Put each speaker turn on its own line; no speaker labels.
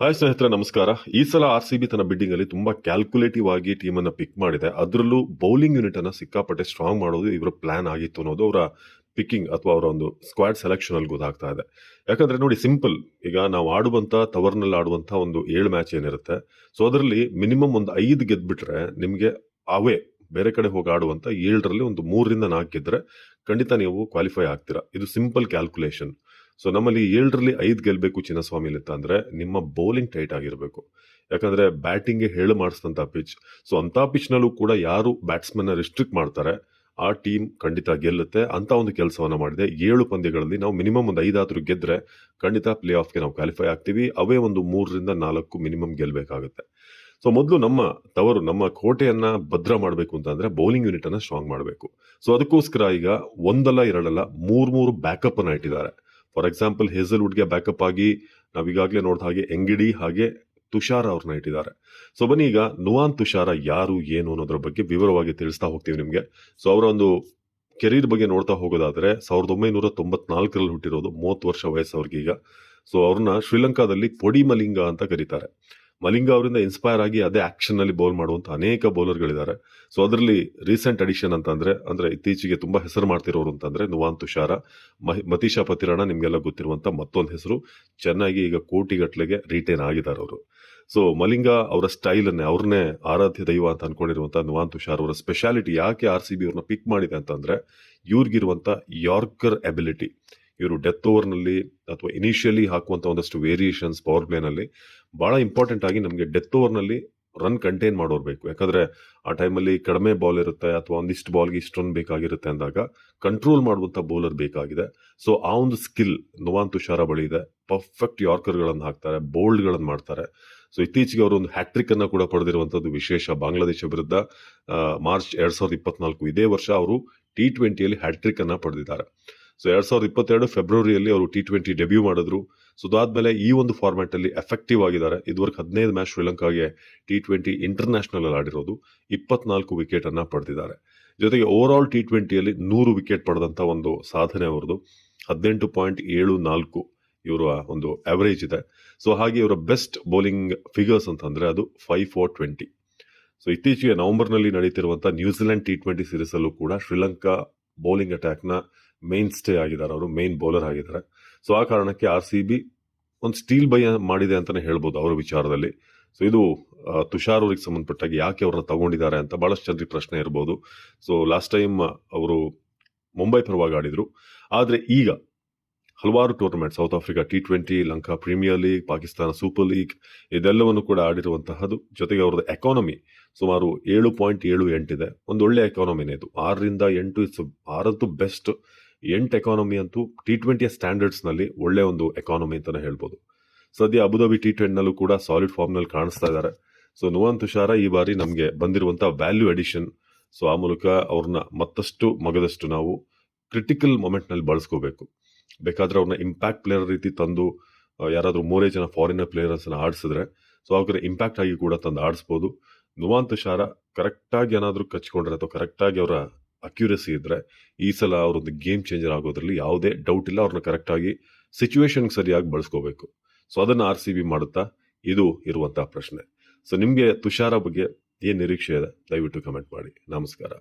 Hi ಸ್ನೇಹಿತರೆ, ನಮಸ್ಕಾರ. ಈ ಸಲ RCB ತನ್ನ ಬಿಡ್ಡಿಂಗ್ ಅಲ್ಲಿ ತುಂಬಾ ಕ್ಯಾಲ್ಕುಲೇಟಿವ್ ಆಗಿ ಟೀಮ್ ಅನ್ನ ಪಿಕ್ ಮಾಡಿದೆ. ಅದರಲ್ಲೂ ಬೌಲಿಂಗ್ ಯೂನಿಟ್ ಅನ್ನ ಸಿಕ್ಕಾಪಟ್ಟೆ ಸ್ಟ್ರಾಂಗ್ ಮಾಡೋದು ಇವರ ಪ್ಲಾನ್ ಆಗಿತ್ತು ಅನ್ನೋದು ಅವರ ಪಿಕ್ಕಿಂಗ್ ಅಥವಾ ಅವರ ಒಂದು ಸ್ಕ್ವಾಡ್ ಸೆಲೆಕ್ಷನ್ ಅಲ್ಲಿ ಗೊತ್ತಾಗ್ತಾ ಇದೆ. ಯಾಕಂದ್ರೆ ನೋಡಿ, ಸಿಂಪಲ್, ಈಗ ನಾವು ಆಡುವಂತ ತವರ್ನಲ್ಲಿ ಆಡುವಂತ ಒಂದು 7 ಮ್ಯಾಚ್ ಏನಿರುತ್ತೆ, ಸೊ ಅದರಲ್ಲಿ ಮಿನಿಮಮ್ ಒಂದು 5 ಗೆದ್ಬಿಟ್ರೆ ನಿಮ್ಗೆ ಅವೇ ಬೇರೆ ಕಡೆ ಹೋಗಿ ಆಡುವಂತ 7ರಲ್ಲಿ ಒಂದು 3ರಿಂದ 4 ಗೆದ್ರೆ ಖಂಡಿತ ನೀವು ಕ್ವಾಲಿಫೈ ಆಗ್ತೀರಾ. ಇದು ಸಿಂಪಲ್ ಕ್ಯಾಲ್ಕುಲೇಷನ್. ಸೊ ನಮ್ಮಲ್ಲಿ 7ರಲ್ಲಿ 5 ಗೆಲ್ಬೇಕು ಚಿನ್ನಸ್ವಾಮಿಲಿ ಅಂದ್ರೆ ನಿಮ್ಮ ಬೌಲಿಂಗ್ ಟೈಟ್ ಆಗಿರಬೇಕು. ಯಾಕಂದ್ರೆ ಬ್ಯಾಟಿಂಗ್ಗೆ ಹೇಳು ಮಾಡಿಸಿದಂತ ಪಿಚ್. ಸೊ ಅಂತ ಪಿಚ್ ನಲ್ಲೂ ಕೂಡ ಯಾರು ಬ್ಯಾಟ್ಸ್ಮನ್ ರಿಸ್ಟ್ರಿಕ್ಟ್ ಮಾಡ್ತಾರೆ ಆ ಟೀಮ್ ಖಂಡಿತ ಗೆಲ್ಲುತ್ತೆ. ಅಂತ ಒಂದು ಕೆಲಸವನ್ನ ಮಾಡಿದೆ. 7 ಪಂದ್ಯಗಳಲ್ಲಿ ನಾವು ಮಿನಿಮಮ್ ಒಂದು 5 ಆದ್ರೂ ಗೆದ್ರೆ ಖಂಡಿತ ಪ್ಲೇ ಆಫ್ಗೆ ನಾವು ಕ್ವಾಲಿಫೈ ಆಗ್ತೀವಿ. ಅವೇ ಒಂದು 3ರಿಂದ 4 ಮಿನಿಮಮ್ ಗೆಲ್ಬೇಕಾಗುತ್ತೆ. ಸೊ ಮೊದಲು ನಮ್ಮ ತವರು, ನಮ್ಮ ಕೋಟೆಯನ್ನ ಭದ್ರ ಮಾಡಬೇಕು ಅಂತಂದ್ರೆ ಬೌಲಿಂಗ್ ಯೂನಿಟ್ ಅನ್ನ ಸ್ಟ್ರಾಂಗ್ ಮಾಡಬೇಕು. ಸೊ ಅದಕ್ಕೋಸ್ಕರ ಈಗ ಒಂದಲ್ಲ ಎರಡಲ್ಲ 3 ಬ್ಯಾಕಪ್ ಅನ್ನ ಇಟ್ಟಿದ್ದಾರೆ. ಫಾರ್ ಎಕ್ಸಾಂಪಲ್, ಹೇಸಲ್ವುಡ್ಗೆ ಬ್ಯಾಕಪ್ ಆಗಿ ನಾವೀಗಾಗಲೇ ನೋಡಿದ ಹಾಗೆ ಎಂಗಿಡಿ ಹಾಗೆ ತುಷಾರ ಅವ್ರನ್ನ ಇಟ್ಟಿದ್ದಾರೆ. ಸೊ ಬನ್ನಿ, ಈಗ ನುವಾನ್ ತುಷಾರ ಯಾರು ಏನು ಅನ್ನೋದ್ರ ಬಗ್ಗೆ ವಿವರವಾಗಿ ತಿಳಿಸ್ತಾ ಹೋಗ್ತೀವಿ ನಿಮ್ಗೆ. ಸೊ ಅವರ ಒಂದು ಕೆರಿಯರ್ ಬಗ್ಗೆ ನೋಡ್ತಾ ಹೋಗೋದಾದ್ರೆ 1994ರಲ್ಲಿ ಹುಟ್ಟಿರೋದು, 30 ವರ್ಷ ವಯಸ್ಸು ಅವ್ರಿಗೀಗ. ಸೊ ಅವ್ರನ್ನ ಶ್ರೀಲಂಕಾದಲ್ಲಿ ಪೊಡಿ ಮಲಿಂಗ ಅಂತ ಕರೀತಾರೆ. ಮಲಿಂಗ ಅವರಿಂದ ಇನ್ಸ್ಪೈರ್ ಆಗಿ ಅದೇ ಆಕ್ಷನ್ ನಲ್ಲಿ ಬೌಲ್ ಮಾಡುವಂತ ಅನೇಕ ಬೌಲರ್ಗಳಿದ್ದಾರೆ. ಸೊ ಅದರಲ್ಲಿ ರೀಸೆಂಟ್ ಅಡಿಷನ್ ಅಂದ್ರೆ ಇತ್ತೀಚೆಗೆ ತುಂಬಾ ಹೆಸರು ಮಾಡ್ತಿರೋರು ಅಂತಂದ್ರೆ ನುವಾನ್ ತುಷಾರ. ಮತೀಶಾ ಪತಿರಾಣ ನಿಮ್ಗೆಲ್ಲ ಗೊತ್ತಿರುವಂತ ಮತ್ತೊಂದು ಹೆಸರು. ಚೆನ್ನಾಗಿ ಈಗ ಕೋಟಿಗಟ್ಲೆಗೆ ರಿಟೈನ್ ಆಗಿದ್ದಾರೆ ಅವರು. ಸೊ ಮಲಿಂಗ ಅವರ ಸ್ಟೈಲ್ ಅನ್ನೇ, ಅವ್ರನ್ನೇ ಆರಾಧ್ಯ ದೈವ ಅಂತ ಅನ್ಕೊಂಡಿರುವಂತ ನುವಾನ್ ತುಷಾರ್ ಅವರ ಸ್ಪೆಷಾಲಿಟಿ ಯಾಕೆ RCB ಅವ್ರನ್ನ ಪಿಕ್ ಮಾಡಿದೆ ಅಂತಂದ್ರೆ ಇವ್ರಿಗಿರುವಂತ ಯಾರ್ಕರ್ ಎಬಿಲಿಟಿ. ಇವರು ಡೆತ್ ಓವರ್ ನಲ್ಲಿ ಅಥವಾ ಇನಿಷಿಯಲಿ ಹಾಕುವಂತ ಒಂದಷ್ಟು ವೇರಿಯೇಷನ್ಸ್ ಪವರ್ ಪ್ಲೇ ನಲ್ಲಿ ಬಹಳ ಇಂಪಾರ್ಟೆಂಟ್ ಆಗಿ ನಮಗೆ ಡೆತ್ ಓವರ್ ನಲ್ಲಿ ರನ್ ಕಂಟೈನ್ ಮಾಡೋರು ಬೇಕು. ಯಾಕಂದ್ರೆ ಆ ಟೈಮಲ್ಲಿ ಕಡಿಮೆ ಬಾಲ್ ಇರುತ್ತೆ ಅಥವಾ ಒಂದಿಷ್ಟು ಬಾಲ್ಗೆ ಇಷ್ಟು ರನ್ ಬೇಕಾಗಿರುತ್ತೆ ಅಂದಾಗ ಕಂಟ್ರೋಲ್ ಮಾಡುವಂತ ಬೌಲರ್ ಬೇಕಾಗಿದೆ. ಸೊ ಆ ಒಂದು ಸ್ಕಿಲ್ ನುವಾನ್ ತುಷಾರ ಬಳಿ ಇದೆ. ಪರ್ಫೆಕ್ಟ್ ಯಾರ್ಕರ್ ಗಳನ್ನು ಹಾಕ್ತಾರೆ, ಬೋಲ್ಡ್ ಗಳನ್ನು ಮಾಡ್ತಾರೆ. ಸೊ ಇತ್ತೀಚೆಗೆ ಅವರು ಒಂದು ಹ್ಯಾಟ್ರಿಕ್ ಅನ್ನ ಕೂಡ ಪಡೆದಿರುವಂತದ್ದು ವಿಶೇಷ. ಬಾಂಗ್ಲಾದೇಶ ವಿರುದ್ಧ ಮಾರ್ಚ್ 2024, ಇದೇ ವರ್ಷ ಅವರು T20ಯಲ್ಲಿ ಹ್ಯಾಟ್ರಿಕ್ ಅನ್ನ ಪಡೆದಿದ್ದಾರೆ. ಸೊ 2022 ಫೆಬ್ರವರಿಯಲ್ಲಿ ಅವರು T20 ಡೆಬ್ಯೂ ಮಾಡಿದ್ರು. ಸೊ ಅದಾದ್ಮೇಲೆ ಈ ಒಂದು ಫಾರ್ಮ್ಯಾಟ್ ಅಲ್ಲಿ ಎಫೆಕ್ಟಿವ್ ಆಗಿದ್ದಾರೆ. ಇದುವರೆಗೆ 15 ಮ್ಯಾಚ್ ಶ್ರೀಲಂಕಾಗೆ T20 ಇಂಟರ್ನ್ಯಾಷನಲ್ ಅಲ್ಲಿ ಆಡಿರೋದು. 24 ವಿಕೆಟ್ ಅನ್ನ ಪಡೆದಿದ್ದಾರೆ. ಜೊತೆಗೆ ಓವರ್ ಆಲ್ T20ಯಲ್ಲಿ 100 ವಿಕೆಟ್ ಪಡೆದಂತ ಒಂದು ಸಾಧನೆ ಅವರದು. 18.74 ಇವರ ಒಂದು ಅವರೇಜ್ ಇದೆ. ಸೊ ಹಾಗೆ ಇವರ ಬೆಸ್ಟ್ ಬೌಲಿಂಗ್ ಫಿಗರ್ಸ್ ಅಂತಂದ್ರೆ ಅದು 5 for 20. ಸೊ ಇತ್ತೀಚೆಗೆ ನವೆಂಬರ್ನಲ್ಲಿ ನಡೀತಿರುವಂತಹ ನ್ಯೂಜಿಲೆಂಡ್ T20 ಸೀರೀಸ್ ಅಲ್ಲೂ ಕೂಡ ಶ್ರೀಲಂಕಾ ಬೌಲಿಂಗ್ ಅಟ್ಯಾಕ್ ನ ಮೇನ್ ಸ್ಟೇ ಆಗಿದ್ದಾರೆ, ಅವರು ಮೇನ್ ಬೌಲರ್ ಆಗಿದ್ದಾರೆ. ಸೊ ಆ ಕಾರಣಕ್ಕೆ RCB ಒಂದು ಸ್ಟೀಲ್ ಬೈ ಮಾಡಿದೆ ಅಂತಾನೆ ಹೇಳ್ಬೋದು ಅವರ ವಿಚಾರದಲ್ಲಿ. ಸೊ ಇದು ತುಷಾರ್ ಅವ್ರಿಗೆ ಸಂಬಂಧಪಟ್ಟಾಗಿ ಯಾಕೆ ಅವ್ರನ್ನ ತಗೊಂಡಿದ್ದಾರೆ ಅಂತ ಬಹಳಷ್ಟು ಜನರಿಗೆ ಪ್ರಶ್ನೆ ಇರಬಹುದು. ಸೊ ಲಾಸ್ಟ್ ಟೈಮ್ ಅವರು ಮುಂಬೈ ಪರವಾಗಿ ಆಡಿದ್ರು. ಆದ್ರೆ ಈಗ ಹಲವಾರು tournament, South Africa T20, Lanka premier league, Pakistan super league, ಇದೆಲ್ಲವನ್ನು ಕೂಡ ಆಡಿರುವಂತಹದ್ದು. ಜೊತೆಗೆ ಅವರದ್ದು ಎಕಾನಮಿ ಸುಮಾರು 7.78 ಇದೆ. ಒಂದು ಒಳ್ಳೆ ಎಕಾನಮಿನೇ ಇದು. 6ರಿಂದ 8 6 ಬೆಸ್ಟ್. 8 ಎಕಾನಮಿ ಅಂತೂ T20 ಸ್ಟ್ಯಾಂಡರ್ಡ್ಸ್ ನಲ್ಲಿ ಒಳ್ಳೆ ಒಂದು ಎಕಾನಮಿ ಅಂತಾನೆ ಹೇಳ್ಬೋದು. ಸದ್ಯ ಅಬುಧಾಬಿ T20 ನಲ್ಲೂ ಕೂಡ ಸಾಲಿಡ್ ಫಾರ್ಮ್ ನಲ್ಲಿ ಕಾಣಿಸ್ತಾ ಇದ್ದಾರೆ. ಸೊ ನುವಾನ್ ತುಷಾರ ಈ ಬಾರಿ ನಮಗೆ ಬಂದಿರುವಂತಹ ವ್ಯಾಲ್ಯೂ ಅಡಿಷನ್. ಸೊ ಆ ಮೂಲಕ ಅವ್ರನ್ನ ಮತ್ತಷ್ಟು ಮಗದಷ್ಟು ನಾವು ಕ್ರಿಟಿಕಲ್ ಮೊಮೆಂಟ್ ನಲ್ಲಿ ಬಳಸ್ಕೋಬೇಕು. ಬೇಕಾದ್ರೆ ಅವ್ರನ್ನ ಇಂಪ್ಯಾಕ್ಟ್ ಪ್ಲೇಯರ್ ರೀತಿ ತಂದು ಯಾರಾದ್ರೂ 3 ಜನ ಫಾರಿನರ್ ಪ್ಲೇಯರ್ಸ್ ಆಡಿಸಿದ್ರೆ ಸೊ ಅವ್ರ ಇಂಪ್ಯಾಕ್ಟ್ ಆಗಿ ಕೂಡ ತಂದು ಆಡಿಸ್ಬೋದು. ನುವಾನ್ ತುಷಾರ ಕರೆಕ್ಟ್ ಆಗಿ ಏನಾದ್ರೂ ಕಚ್ಕೊಂಡ್ರೆ ಅಥವಾ ಕರೆಕ್ಟ್ ಆಗಿ ಅವರ ಅಕ್ಯುರಸಿ ಇದ್ರೆ ಈ ಸಲ ಅವರೊಂದು ಗೇಮ್ ಚೇಂಜರ್ ಆಗೋದ್ರಲ್ಲಿ ಯಾವುದೇ ಡೌಟ್ ಇಲ್ಲ. ಅವ್ರನ್ನ ಕರೆಕ್ಟ್ ಆಗಿ ಸಿಚುವೇಶನ್ ಸರಿಯಾಗಿ ಬಳಸ್ಕೋಬೇಕು. ಸೊ ಅದನ್ನ RCB ಮಾಡುತ್ತಾ, ಇದು ಇರುವಂತಹ ಪ್ರಶ್ನೆ. ಸೊ ನಿಮ್ಗೆ ತುಷಾರ ಬಗ್ಗೆ ಏನ್ ನಿರೀಕ್ಷೆ ಇದೆ ದಯವಿಟ್ಟು ಕಮೆಂಟ್ ಮಾಡಿ. ನಮಸ್ಕಾರ.